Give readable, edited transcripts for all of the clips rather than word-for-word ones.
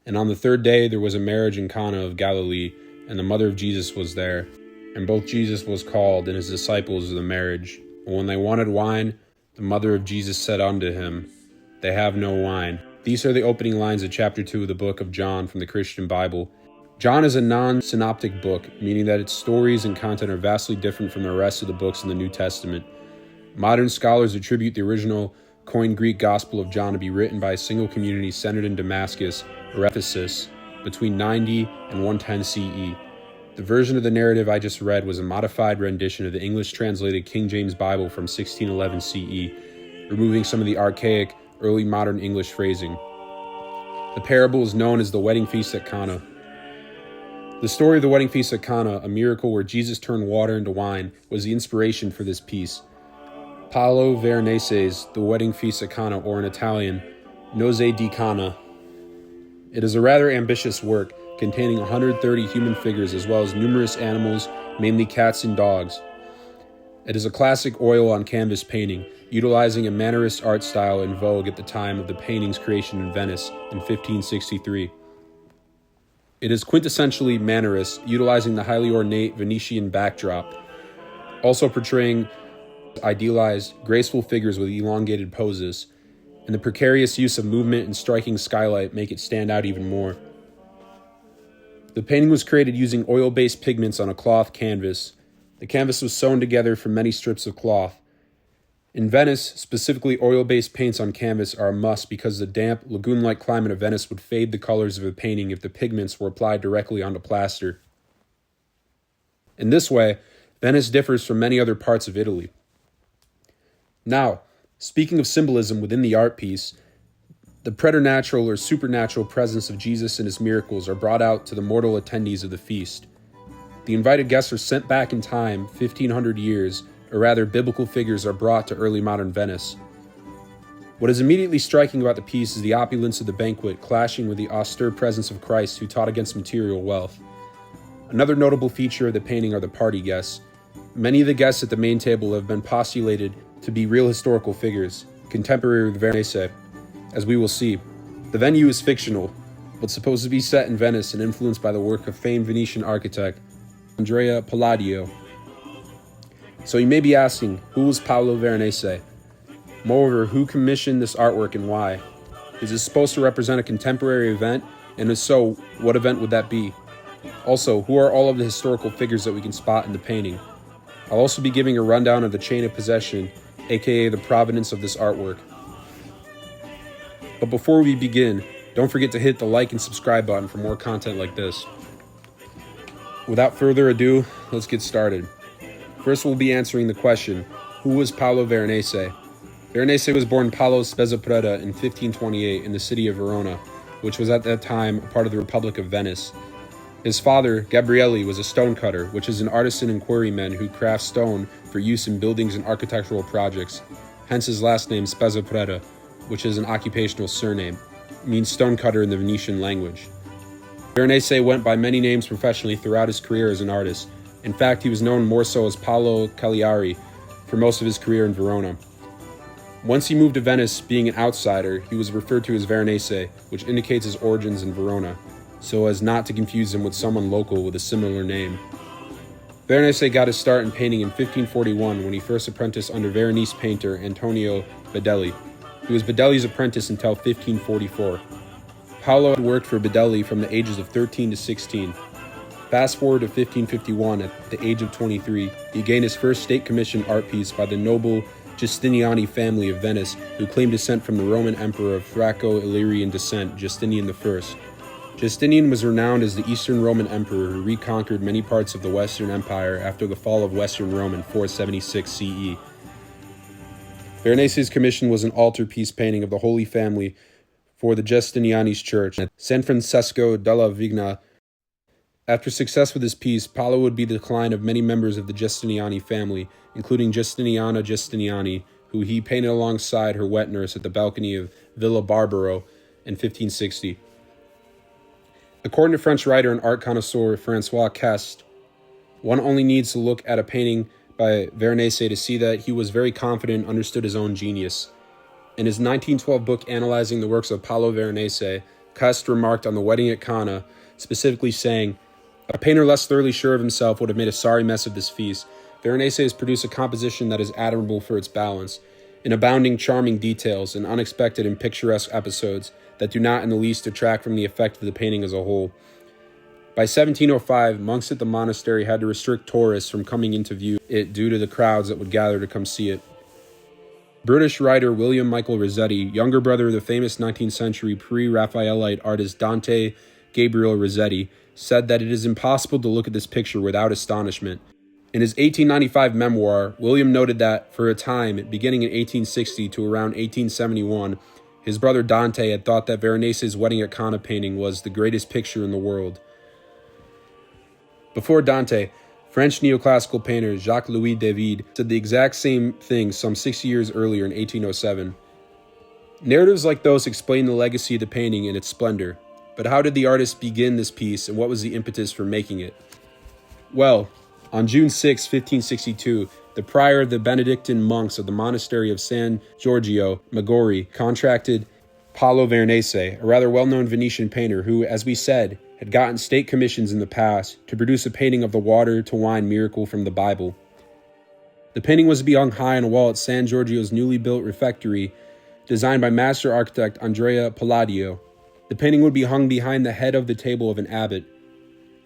And on the third day there was a marriage in Cana of Galilee, and the mother of Jesus was there. And both Jesus was called, and his disciples of the marriage. And when they wanted wine, the mother of Jesus said unto him, They have no wine. These are the opening lines of chapter 2 of the book of John from the Christian Bible. John is a non-synoptic book, meaning that its stories and content are vastly different from the rest of the books in the New Testament. Modern scholars attribute the original coined Greek Gospel of John to be written by a single community centered in Damascus, or Ephesus, between 90 and 110 CE. The version of the narrative I just read was a modified rendition of the English-translated King James Bible from 1611 CE, removing some of the archaic, early modern English phrasing. The parable is known as the wedding feast at Cana. The story of the wedding feast at Cana, a miracle where Jesus turned water into wine, was the inspiration for this piece. Paolo Veronese's The Wedding Feast at Cana, or in Italian, Nozze di Cana. It is a rather ambitious work, containing 130 human figures as well as numerous animals, mainly cats and dogs. It is a classic oil on canvas painting, utilizing a Mannerist art style in vogue at the time of the painting's creation in Venice in 1563. It is quintessentially Mannerist, utilizing the highly ornate Venetian backdrop, also portraying idealized, graceful figures with elongated poses, and the precarious use of movement and striking skylight make it stand out even more. The painting was created using oil-based pigments on a cloth canvas. The canvas was sewn together from many strips of cloth. In Venice, specifically oil-based paints on canvas are a must because the damp, lagoon-like climate of Venice would fade the colors of a painting if the pigments were applied directly onto plaster. In this way, Venice differs from many other parts of Italy. Now, speaking of symbolism within the art piece, the preternatural or supernatural presence of Jesus and his miracles are brought out to the mortal attendees of the feast. The invited guests are sent back in time 1,500 years, or rather biblical figures are brought to early modern Venice. What is immediately striking about the piece is the opulence of the banquet clashing with the austere presence of Christ who taught against material wealth. Another notable feature of the painting are the party guests. Many of the guests at the main table have been postulated to be real historical figures, contemporary with Veronese. As we will see, the venue is fictional, but supposed to be set in Venice and influenced by the work of famed Venetian architect Andrea Palladio. So you may be asking, who was Paolo Veronese? Moreover, who commissioned this artwork and why? Is it supposed to represent a contemporary event? And if so, what event would that be? Also, who are all of the historical figures that we can spot in the painting? I'll also be giving a rundown of the chain of possession, aka the provenance of this artwork. But before we begin, don't forget to hit the like and subscribe button for more content like this. Without further ado, let's get started. First, we'll be answering the question, who was Paolo Veronese? Veronese was born Paolo Praeter in 1528 in the city of Verona, which was at that time a part of the Republic of Venice. His father, Gabrieli, was a stonecutter, which is an artisan and quarryman who crafts stone for use in buildings and architectural projects, hence his last name Praeter, which is an occupational surname, means stonecutter in the Venetian language. Veronese went by many names professionally throughout his career as an artist. In fact, he was known more so as Paolo Cagliari for most of his career in Verona. Once he moved to Venice, being an outsider, he was referred to as Veronese, which indicates his origins in Verona, so as not to confuse him with someone local with a similar name. Veronese got his start in painting in 1541 when he first apprenticed under Veronese painter Antonio Bedelli. He was Bedelli's apprentice until 1544. Paolo had worked for Bedelli from the ages of 13 to 16. Fast forward to 1551, at the age of 23, he gained his first state-commissioned art piece by the noble Giustiniani family of Venice, who claimed descent from the Roman emperor of Thraco-Illyrian descent, Justinian I. Justinian was renowned as the Eastern Roman emperor who reconquered many parts of the Western Empire after the fall of Western Rome in 476 CE. Veronese's commission was an altarpiece painting of the Holy Family for the Giustiniani's church at San Francesco della Vigna. After success with his piece, Paolo would be the decline of many members of the Giustiniani family, including Justiniana Giustiniani, who he painted alongside her wet nurse at the balcony of Villa Barbaro in 1560. According to French writer and art connoisseur François Cast, one only needs to look at a painting by Veronese to see that he was very confident and understood his own genius. In his 1912 book analyzing the works of Paolo Veronese, Cust remarked on the wedding at Cana, specifically saying, "A painter less thoroughly sure of himself would have made a sorry mess of this feast. Veronese has produced a composition that is admirable for its balance, in abounding charming details and unexpected and picturesque episodes that do not in the least detract from the effect of the painting as a whole." By 1705, monks at the monastery had to restrict tourists from coming into view it due to the crowds that would gather to come see it. British writer William Michael Rossetti, younger brother of the famous 19th century pre-Raphaelite artist Andrea Gabrieli Rossetti, said that it is impossible to look at this picture without astonishment. In his 1895 memoir, William noted that, for a time, beginning in 1860 to around 1871, his brother Dante had thought that Veronese's Wedding at Cana painting was the greatest picture in the world. Before Dante, French neoclassical painter Jacques-Louis David said the exact same thing some 60 years earlier in 1807. Narratives like those explain the legacy of the painting and its splendor, but how did the artist begin this piece and what was the impetus for making it? Well, on June 6, 1562, the prior of the Benedictine monks of the monastery of San Giorgio Maggiore contracted Paolo Veronese, a rather well-known Venetian painter who, as we said, had gotten state commissions in the past to produce a painting of the water-to-wine miracle from the Bible. The painting was to be hung high on a wall at San Giorgio's newly built refectory, designed by master architect Andrea Palladio. The painting would be hung behind the head of the table of an abbot.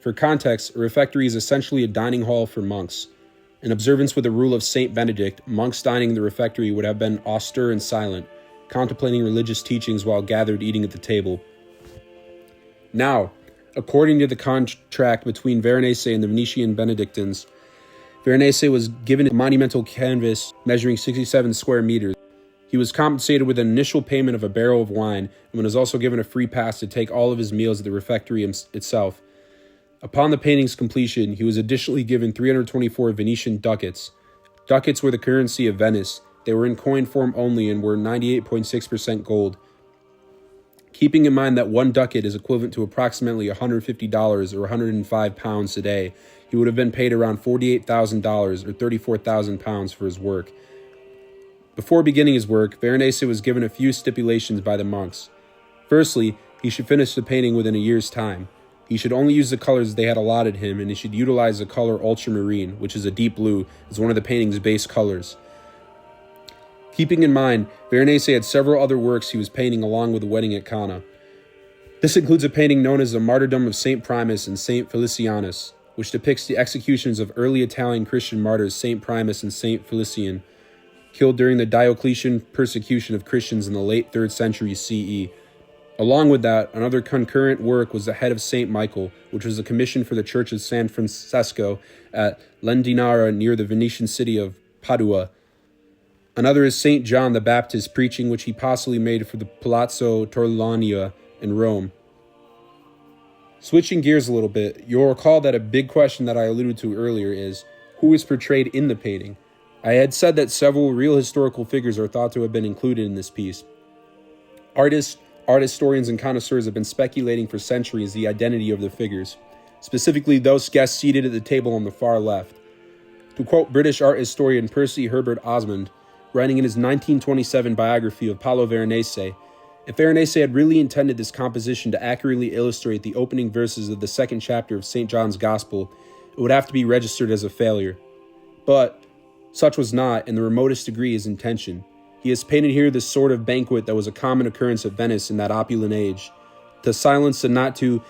For context, a refectory is essentially a dining hall for monks. In observance with the rule of Saint Benedict, monks dining in the refectory would have been austere and silent, contemplating religious teachings while gathered eating at the table. Now, according to the contract between Veronese and the Venetian Benedictines, Veronese was given a monumental canvas measuring 67 square meters. He was compensated with an initial payment of a barrel of wine and was also given a free pass to take all of his meals at the refectory itself. Upon the painting's completion, he was additionally given 324 Venetian ducats. Ducats were the currency of Venice. They were in coin form only and were 98.6% gold. Keeping in mind that one ducat is equivalent to approximately $150 or 105 pounds today, he would have been paid around $48,000 or 34,000 pounds for his work. Before beginning his work, Veronese was given a few stipulations by the monks. Firstly, he should finish the painting within a year's time. He should only use the colors they had allotted him, and he should utilize the color ultramarine, which is a deep blue, as one of the painting's base colors. Keeping in mind, Veronese had several other works he was painting along with the Wedding at Cana. This includes a painting known as the Martyrdom of St. Primus and St. Felicianus, which depicts the executions of early Italian Christian martyrs St. Primus and St. Felician, killed during the Diocletian persecution of Christians in the late 3rd century CE. Along with that, another concurrent work was the Head of St. Michael, which was a commission for the Church of San Francesco at Lendinara near the Venetian city of Padua. Another is St. John the Baptist preaching, which he possibly made for the Palazzo Torlonia in Rome. Switching gears a little bit, you'll recall that a big question that I alluded to earlier is, who is portrayed in the painting? I had said that several real historical figures are thought to have been included in this piece. Artists, art historians, and connoisseurs have been speculating for centuries the identity of the figures, specifically those guests seated at the table on the far left. To quote British art historian Percy Herbert Osmond, writing in his 1927 biography of Paolo Veronese, if Veronese had really intended this composition to accurately illustrate the opening verses of the 2nd chapter of St. John's Gospel, it would have to be registered as a failure. But such was not, in the remotest degree, his intention. He has painted here the sort of banquet that was a common occurrence at Venice in that opulent age. To silence the not too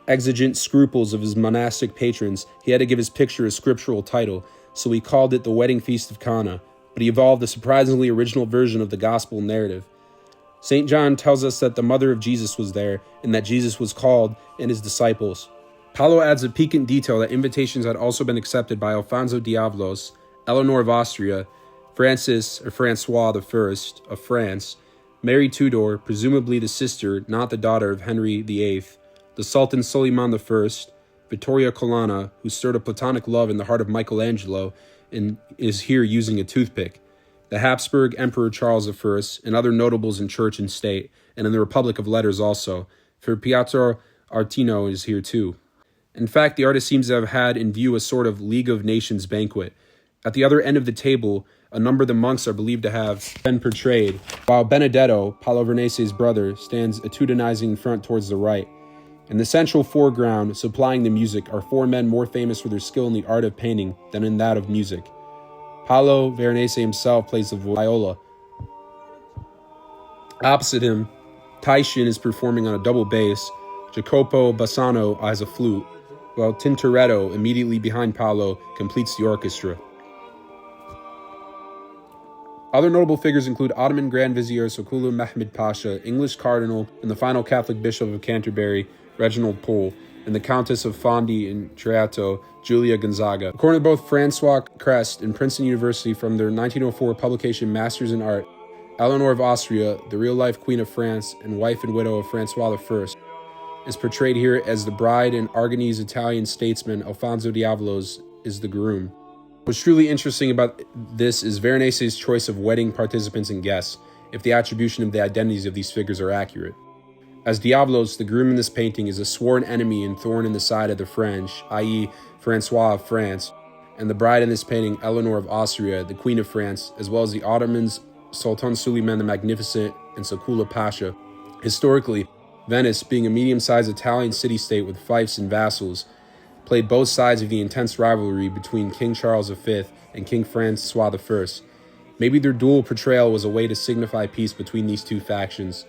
exigent scruples of his monastic patrons, he had to give his picture a scriptural title, so he called it the Wedding Feast of Cana, but he evolved a surprisingly original version of the gospel narrative. St. John tells us that the mother of Jesus was there, and that Jesus was called and his disciples. Paolo adds a piquant detail that invitations had also been accepted by Alfonso Diablos, Eleanor of Austria, Francis or Francois I of France, Mary Tudor, presumably the sister, not the daughter of Henry VIII, the Sultan Suleiman I, Vittoria Colonna, who stirred a platonic love in the heart of Michelangelo and is here using a toothpick, the Habsburg Emperor Charles I, and other notables in church and state, and in the Republic of Letters also, for Pietro Artino is here too. In fact, the artist seems to have had in view a sort of League of Nations banquet. At the other end of the table, A number of the monks are believed to have been portrayed, while Benedetto, Paolo Veronese's brother, stands attitudinizing in front towards the right. In the central foreground, supplying the music, are four men more famous for their skill in the art of painting than in that of music. Paolo Veronese himself plays the viola. Opposite him, Titian is performing on a double bass, Jacopo Bassano has a flute, while Tintoretto, immediately behind Paolo, completes the orchestra. Other notable figures include Ottoman Grand Vizier Sokulu Mehmed Pasha, English Cardinal, and the final Catholic Bishop of Canterbury, Reginald Pole, and the Countess of Fondi and Treato, Giulia Gonzaga. According to both Francois Crest and Princeton University from their 1904 publication Masters in Art, Eleanor of Austria, the real-life Queen of France and wife and widow of Francois I, is portrayed here as the bride, and Aragonese Italian statesman Alfonso Diavolos is the groom. What's truly interesting about this is Veronese's choice of wedding participants and guests, if the attribution of the identities of these figures are accurate. As Diavolos, the groom in this painting, is a sworn enemy and thorn in the side of the French, i.e. Francois of France, and the bride in this painting, Eleanor of Austria, the Queen of France, as well as the Ottomans, Sultan Suleiman the Magnificent, and Sokula Pasha. Historically, Venice, being a medium-sized Italian city-state with fiefs and vassals, played both sides of the intense rivalry between King Charles V and King Francois I. Maybe their dual portrayal was a way to signify peace between these two factions.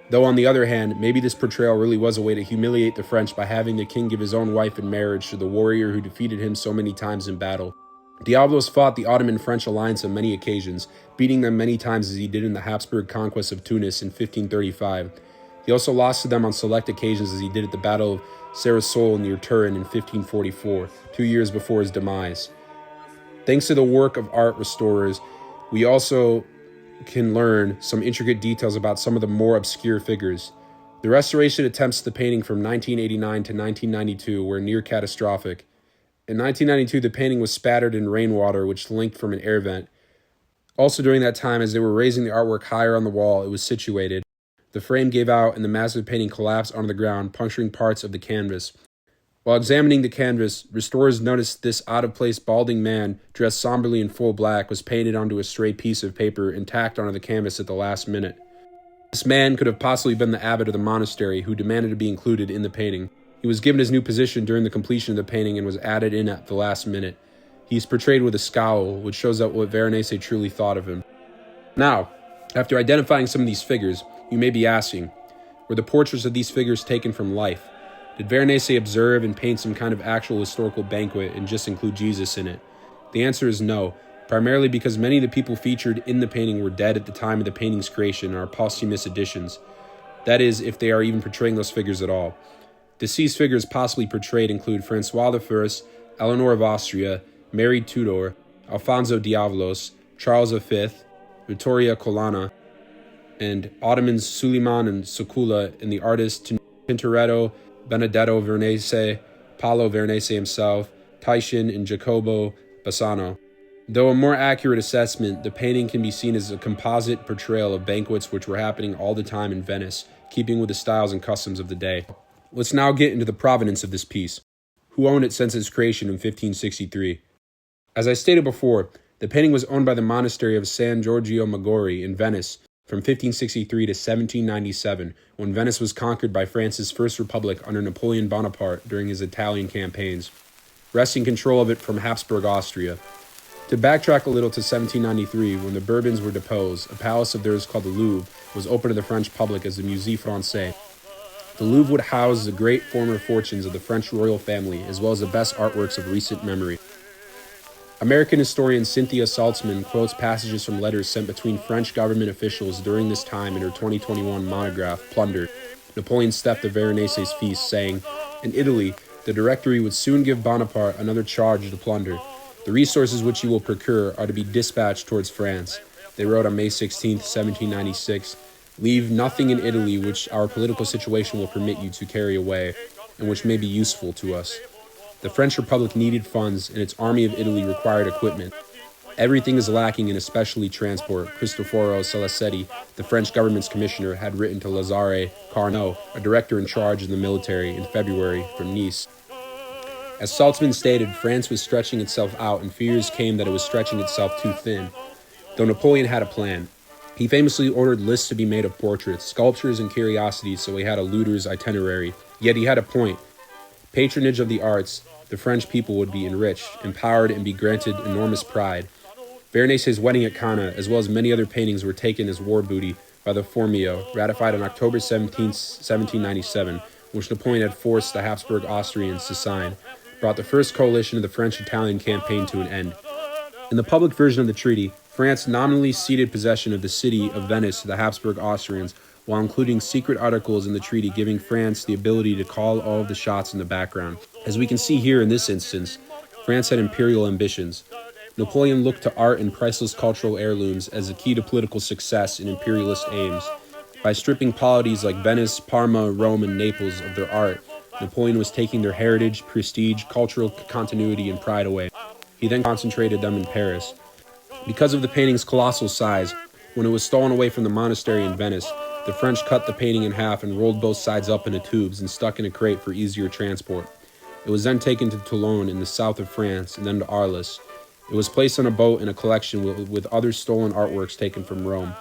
Though on the other hand, maybe this portrayal really was a way to humiliate the French by having the king give his own wife in marriage to the warrior who defeated him so many times in battle. Diavolos fought the Ottoman-French alliance on many occasions, beating them many times as he did in the Habsburg conquest of Tunis in 1535. He also lost to them on select occasions as he did at the Battle of Sarasol near Turin in 1544, 2 years before his demise. Thanks to the work of art restorers, we also can learn some intricate details about some of the more obscure figures. The restoration attempts to the painting from 1989 to 1992 were near catastrophic. In 1992, the painting was spattered in rainwater which linked from an air vent. Also during that time, as they were raising the artwork higher on the wall it was situated, the frame gave out and the massive painting collapsed onto the ground, puncturing parts of the canvas. While examining the canvas, restorers noticed this out-of-place balding man, dressed somberly in full black, was painted onto a stray piece of paper and tacked onto the canvas at the last minute. This man could have possibly been the abbot of the monastery who demanded to be included in the painting. He was given his new position during the completion of the painting and was added in at the last minute. He is portrayed with a scowl, which shows out what Veronese truly thought of him. Now, after identifying some of these figures, you may be asking, were the portraits of these figures taken from life? Did Veronese observe and paint some kind of actual historical banquet and just include Jesus in it? The answer is no, primarily because many of the people featured in the painting were dead at the time of the painting's creation and are posthumous additions. That is, if they are even portraying those figures at all. Deceased figures possibly portrayed include Francois I, Eleanor of Austria, Mary Tudor, Alfonso Diavolos, Charles V, Vittoria Colonna, and Ottomans Suleiman and Sokula, and the artists Tintoretto, Benedetto Veronese, Paolo Veronese himself, Titian, and Jacopo Bassano. Though a more accurate assessment, the painting can be seen as a composite portrayal of banquets which were happening all the time in Venice, keeping with the styles and customs of the day. Let's now get into the provenance of this piece. Who owned it since its creation in 1563? As I stated before, the painting was owned by the monastery of San Giorgio Maggiore in Venice from 1563 to 1797, when Venice was conquered by France's First Republic under Napoleon Bonaparte during his Italian campaigns, wresting control of it from Habsburg Austria. To backtrack a little to 1793, when the Bourbons were deposed, a palace of theirs called the Louvre was opened to the French public as the Musée Français. The Louvre would house the great former fortunes of the French royal family, as well as the best artworks of recent memory. American historian Cynthia Saltzman quotes passages from letters sent between French government officials during this time in her 2021 monograph, Plunder, Napoleon's Theft of Veronese's Feast, saying, "In Italy, the Directory would soon give Bonaparte another charge to plunder. The resources which he will procure are to be dispatched towards France." They wrote on May 16, 1796, "Leave nothing in Italy which our political situation will permit you to carry away, and which may be useful to us." The French Republic needed funds, and its army of Italy required equipment. "Everything is lacking, and especially transport," Cristoforo Salicetti, the French government's commissioner, had written to Lazare Carnot, a director in charge of the military, in February from Nice. As Saltzman stated, France was stretching itself out, and fears came that it was stretching itself too thin. though Napoleon had a plan. He famously ordered lists to be made of portraits, sculptures, and curiosities, so he had a looter's itinerary. Yet he had a point. Patronage of the arts, the French people would be enriched, empowered, and be granted enormous pride. Veronese's wedding at Cana, as well as many other paintings, were taken as war booty by the Formio, ratified on October 17, 1797, which Napoleon had forced the Habsburg Austrians to sign, brought the first coalition of the French-Italian campaign to an end. In the public version of the treaty, France nominally ceded possession of the city of Venice to the Habsburg Austrians, while including secret articles in the treaty giving France the ability to call all of the shots in the background. As we can see here in this instance, France had imperial ambitions. Napoleon looked to art and priceless cultural heirlooms as a key to political success in imperialist aims. By stripping polities like Venice, Parma, Rome, and Naples of their art, Napoleon was taking their heritage, prestige, cultural continuity, and pride away. He then concentrated them in Paris. Because of the painting's colossal size, when it was stolen away from the monastery in Venice, the French cut the painting in half and rolled both sides up into tubes and stuck in a crate for easier transport. It was then taken to Toulon in the south of France and then to Arles. It was placed on a boat in a collection with other stolen artworks taken from Rome.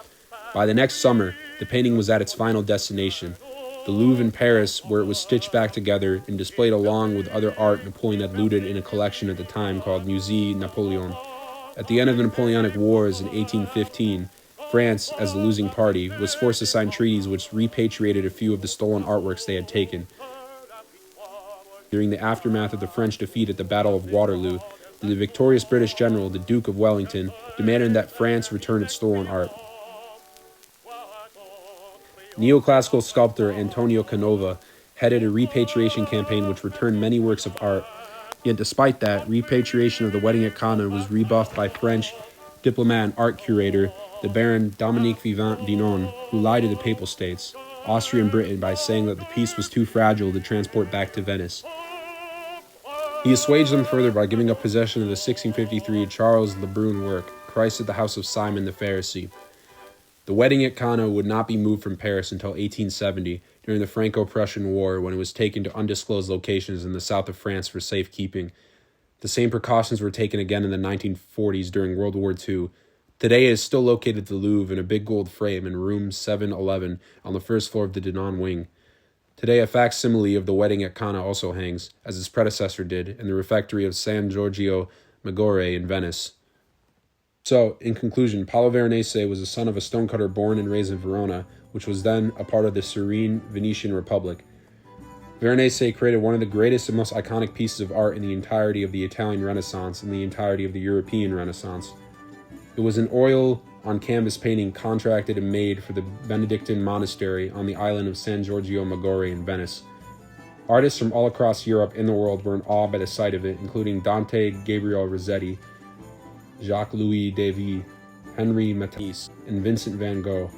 By the next summer, the painting was at its final destination, the Louvre in Paris, where it was stitched back together and displayed along with other art Napoleon had looted in a collection at the time called Musée Napoléon. At the end of the Napoleonic Wars in 1815, France, as the losing party, was forced to sign treaties which repatriated a few of the stolen artworks they had taken. During the aftermath of the French defeat at the Battle of Waterloo, the victorious British general, the Duke of Wellington, demanded that France return its stolen art. Neoclassical sculptor Antonio Canova headed a repatriation campaign which returned many works of art. Yet despite that, repatriation of the wedding at Cana was rebuffed by French diplomat and art curator, the Baron Dominique Vivant Dinon, who lied to the Papal States, Austria and Britain, by saying that the piece was too fragile to transport back to Venice. He assuaged them further by giving up possession of the 1653 Charles Le Brun work, Christ at the House of Simon the Pharisee. The wedding at Cana would not be moved from Paris until 1870, during the Franco-Prussian War, when it was taken to undisclosed locations in the south of France for safekeeping. The same precautions were taken again in the 1940s during World War II. Today it is still located at the Louvre in a big gold frame in room 711 on the first floor of the Dinan wing. Today a facsimile of the wedding at Cana also hangs, as its predecessor did, in the refectory of San Giorgio Maggiore in Venice. So, in conclusion, Paolo Veronese was the son of a stonecutter born and raised in Verona, which was then a part of the serene Venetian Republic. Veronese created one of the greatest and most iconic pieces of art in the entirety of the Italian Renaissance and the entirety of the European Renaissance. It was an oil-on-canvas painting contracted and made for the Benedictine monastery on the island of San Giorgio Maggiore in Venice. Artists from all across Europe and the world were in awe by the sight of it, including Dante Gabriel Rossetti, Jacques-Louis David, Henri Matisse, and Vincent van Gogh.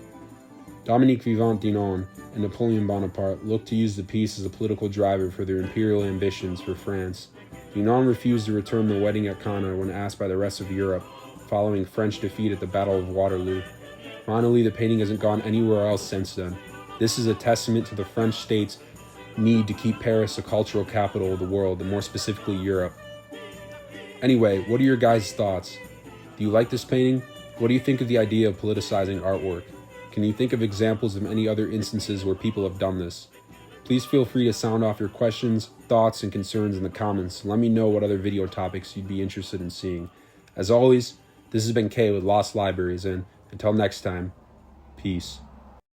Dominique Vivant Dinon and Napoleon Bonaparte looked to use the piece as a political driver for their imperial ambitions for France. Dinon refused to return the wedding at Cana when asked by the rest of Europe, following French defeat at the Battle of Waterloo. Finally, the painting hasn't gone anywhere else since then. This is a testament to the French state's need to keep Paris a cultural capital of the world, and more specifically Europe. Anyway, what are your guys' thoughts? Do you like this painting? What do you think of the idea of politicizing artwork? Can you think of examples of any other instances where people have done this? Please feel free to sound off your questions, thoughts, and concerns in the comments. Let me know what other video topics you'd be interested in seeing. As always, this has been Kay with Lost Libraries, and until next time, peace.